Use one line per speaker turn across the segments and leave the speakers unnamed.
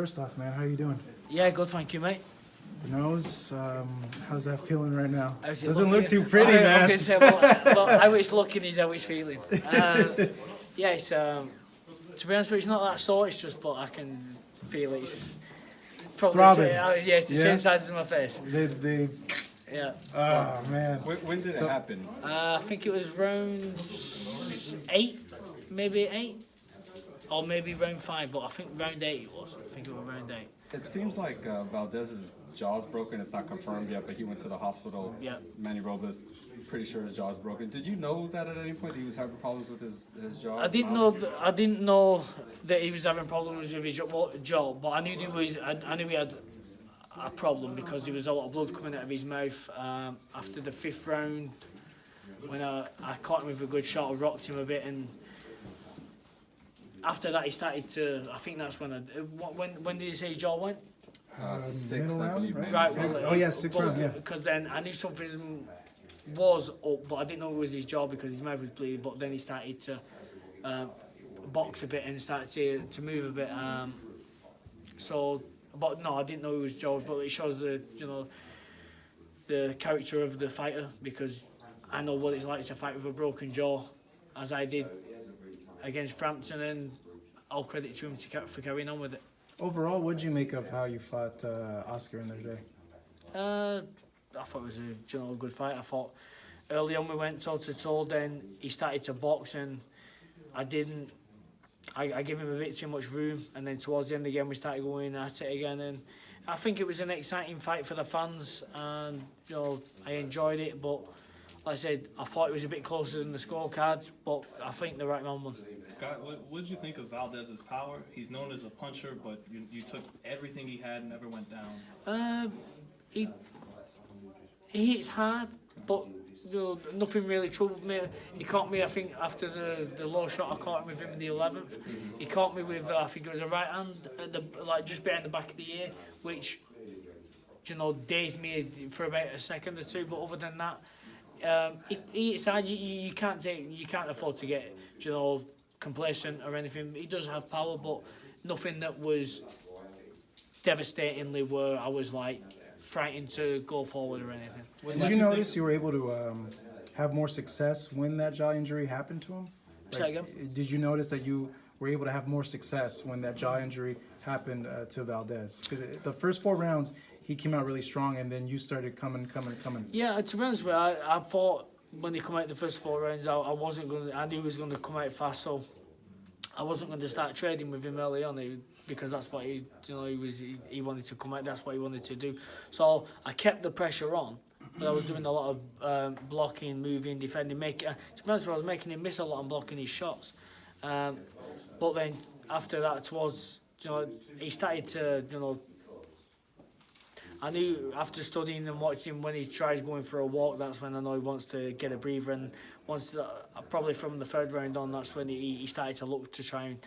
first off, man, how you doing?
Yeah, good, thank you, mate.
The nose, how's that feeling right now?
How's it
Doesn't
looking?
look too pretty,
I'm
man.
gonna say, well, how it's looking is how it's feeling. Yeah, it's, to be honest with you, it's not that sore, it's just, but I can feel it. It's probably
throbbing.
Yeah, it's the
Yeah?
same size as my face.
They,
Yeah.
oh, man.
When did it happen?
I think it was round 8, maybe 8, or maybe round 5, but I think round 8 it was. I think it was round 8.
It seems like Valdez's jaw's broken. It's not confirmed yet, but he went to the hospital.
Yeah.
Manny Robles, pretty sure his jaw's broken. Did you know that at any point he was having problems with his jaw?
I didn't know that he was having problems with his jaw, but I knew I knew he had a problem because there was a lot of blood coming out of his mouth after the 5th round. When I caught him with a good shot, I rocked him a bit, and after that he started to. I think that's when when did he say his jaw went?
6,
middle
I
round,
believe.
right?
Right.
Six.
Well,
Oh, yeah, 6th round, yeah.
Because then I knew something was up, but I didn't know it was his jaw because his mouth was bleeding. But then he started to box a bit and started to move a bit. But no, I didn't know it was jaw. But it shows the character of the fighter, because I know what it's like to fight with a broken jaw, as I did against Frampton, and all credit to him for carrying on with it.
Overall, what'd you make of how you fought Oscar in there today?
I thought it was a good fight. I thought early on we went toe to toe, then he started to box and I didn't. I gave him a bit too much room, and then towards the end again we started going at it again, and I think it was an exciting fight for the fans, and I enjoyed it. But like I said, I thought it was a bit closer than the scorecards, but I think the right man won.
Scott, what did you think of Valdez's power? He's known as a puncher, but you took everything he had and never went down.
He hits hard, but nothing really troubled me. He caught me, I think, after the low shot. I caught him with him in the 11th. He caught me with, I think it was a right hand, at just behind the back of the ear, which dazed me for about a second or two. But other than that, he hits hard. You can't afford to get complacent or anything. He does have power, but nothing that was devastatingly where I was like frightened to go forward or anything.
Did you notice you were able to have more success when that jaw injury happened to him?
Say again?
Did you notice that you were able to have more success when that jaw injury happened to Valdez? Because the first 4 rounds, he came out really strong, and then you started coming.
Yeah, to be honest with you, I thought when he come out the first 4 rounds, I knew he was going to come out fast, so I wasn't going to start trading with him early on, because that's what he wanted to come out. That's what he wanted to do. So I kept the pressure on, but I was doing a lot of blocking, moving, defending. To be honest with you, I was making him miss a lot and blocking his shots. But then after that, towards he started to I knew after studying and watching, when he tries going for a walk, that's when I know he wants to get a breather. And probably from the 3rd round on, that's when he started to look to try and,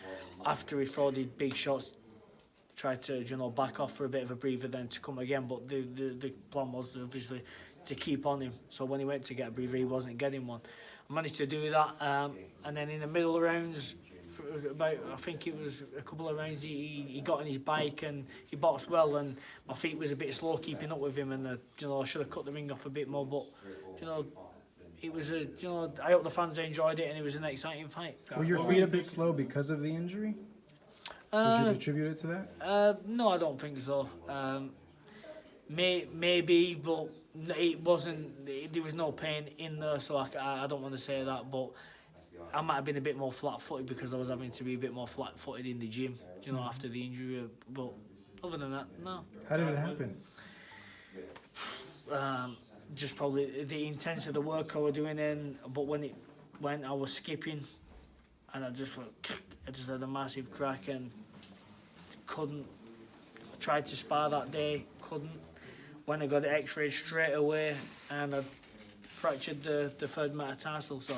after he threw the big shots, try to back off for a bit of a breather, then to come again. But the plan was obviously to keep on him. So when he went to get a breather, he wasn't getting one. I managed to do that, and then in the middle rounds, about I think it was a couple of rounds, he got on his bike and he boxed well, and my feet was a bit slow keeping up with him, and I should have cut the ring off a bit more, but it was I hope the fans enjoyed it, and it was an exciting fight.
Were your feet a bit slow because of the injury? Would you attribute it to that?
No, I don't think so. Maybe, but it wasn't. There was no pain in there, so I don't want to say that, but I might have been a bit more flat-footed because I was having to be a bit more flat-footed in the gym, after the injury. But other than that, no.
How did it happen?
Just probably the intensity of the work I was doing but when it went, I was skipping, and I just had a massive crack and couldn't. I tried to spar that day, couldn't. When I got it x-rayed straight away, and I fractured the 3rd metatarsal, so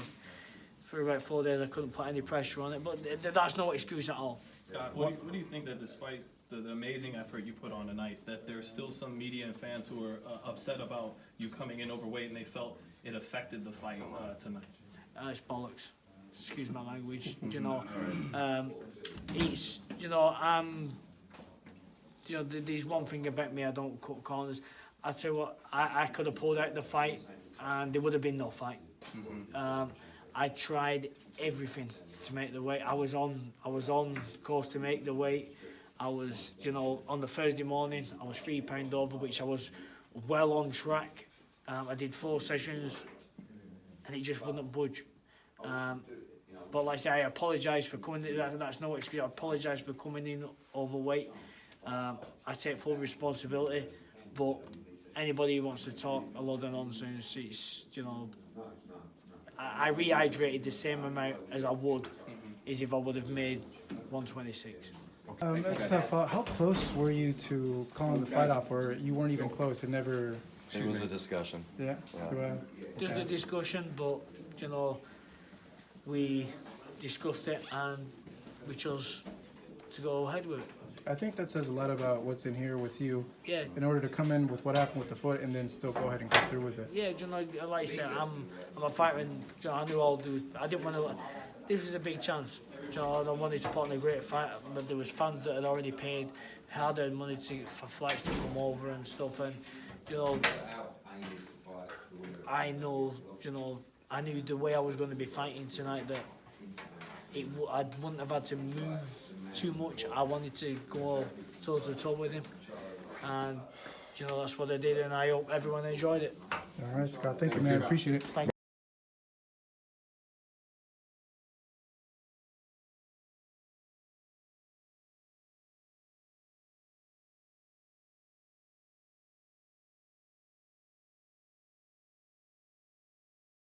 for about 4 days I couldn't put any pressure on it, but that's no excuse at all.
Scott, what do you think that despite the amazing effort you put on tonight, that there's still some media and fans who are upset about you coming in overweight and they felt it affected the fight tonight?
It's bollocks. Excuse my language. It's you know, there's one thing about me, I don't cut corners. I'd say what, I could have pulled out the fight and there would have been no fight. I tried everything to make the weight. I was on course to make the weight. I was, you know, on the Thursday morning, I was 3 pounds over, which I was well on track. I did 4 sessions and it just wouldn't budge. But like I say, I apologise for coming in, that's no excuse, I apologise for coming in overweight. I take full responsibility, but anybody who wants to talk a load of nonsense, it's, you know, I rehydrated the same amount as I would as if I would have made 126.
Next up, how close were you to calling the fight off, or you weren't even close? It never.
It was a discussion.
Yeah.
There's a discussion, but you know, we discussed it and we chose to go ahead with it.
I think that says a lot about what's in here with you.
Yeah.
In order to come in with what happened with the foot and then still go ahead and go through with it.
Yeah, you know, like I said, I'm a fighter, and you know, I knew I'll do. I didn't want to. This was a big chance. You know, I wanted to put on a great fight, but there was fans that had already paid hard-earned money for flights to come over and stuff, and you know, I know, you know, I knew the way I was going to be fighting tonight that I wouldn't have had to move too much. I wanted to go toe to toe with him, and you know, that's what I did, and I hope everyone enjoyed it.
All right, Scott. Thank you, man. Appreciate it.
Thank you.